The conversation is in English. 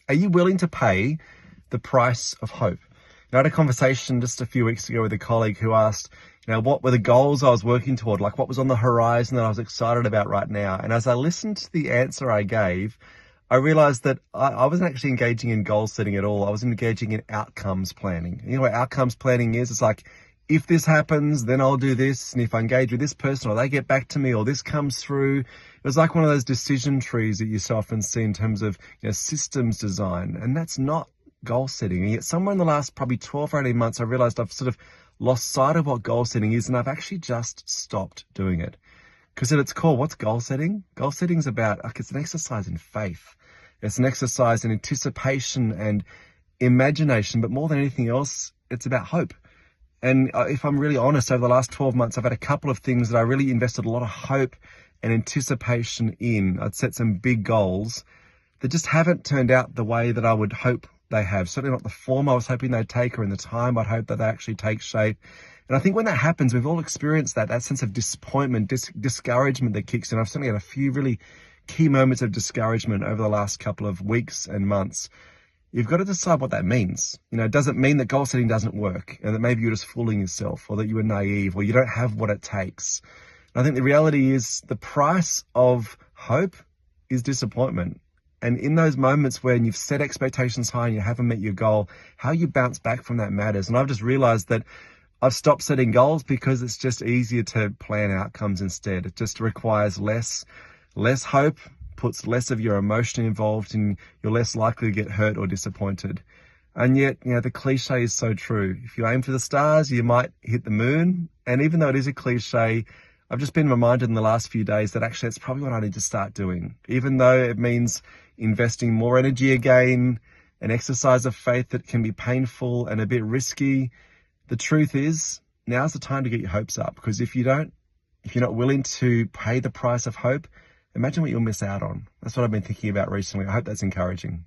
Are you willing to pay the price of hope? I had a conversation just a few weeks ago with a colleague who asked, what were the goals I was working toward? Like what was on the horizon that I was excited about right now? And as I listened to the answer I gave, I realized that I wasn't actually engaging in goal setting at all. I was engaging in outcomes planning. You know what outcomes planning is? It's like, if this happens, then I'll do this. And if I engage with this person or they get back to me or this comes through, it was like one of those decision trees that you so often see in terms of systems design. And that's not goal setting. And yet somewhere in the last probably 12 or 18 months, I realized I've sort of lost sight of what goal setting is, and I've actually just stopped doing it. Because at its core, what's goal setting? Goal setting is about, it's an exercise in faith. It's an exercise in anticipation and imagination, but more than anything else, it's about hope. And if I'm really honest, over the last 12 months, I've had a couple of things that I really invested a lot of hope and anticipation in. I'd set some big goals that just haven't turned out the way that I would hope they have. Certainly not the form I was hoping they'd take or in the time I'd hope that they actually take shape. And I think when that happens, we've all experienced that sense of disappointment, discouragement that kicks in. I've certainly had a few really key moments of discouragement over the last couple of weeks and months. You've got to decide what that means. Does it mean that goal setting doesn't work and that maybe you're just fooling yourself or that you were naive or you don't have what it takes? And I think the reality is the price of hope is disappointment. And in those moments when you've set expectations high and you haven't met your goal, how you bounce back from that matters. And I've just realized that I've stopped setting goals because it's just easier to plan outcomes instead. It just requires less hope, puts less of your emotion involved, and you're less likely to get hurt or disappointed. And yet, the cliche is so true. If you aim for the stars, you might hit the moon. And even though it is a cliche, I've just been reminded in the last few days that actually it's probably what I need to start doing. Even though it means investing more energy again, an exercise of faith that can be painful and a bit risky, the truth is now's the time to get your hopes up. Because if you're not willing to pay the price of hope, imagine what you'll miss out on. That's what I've been thinking about recently. I hope that's encouraging.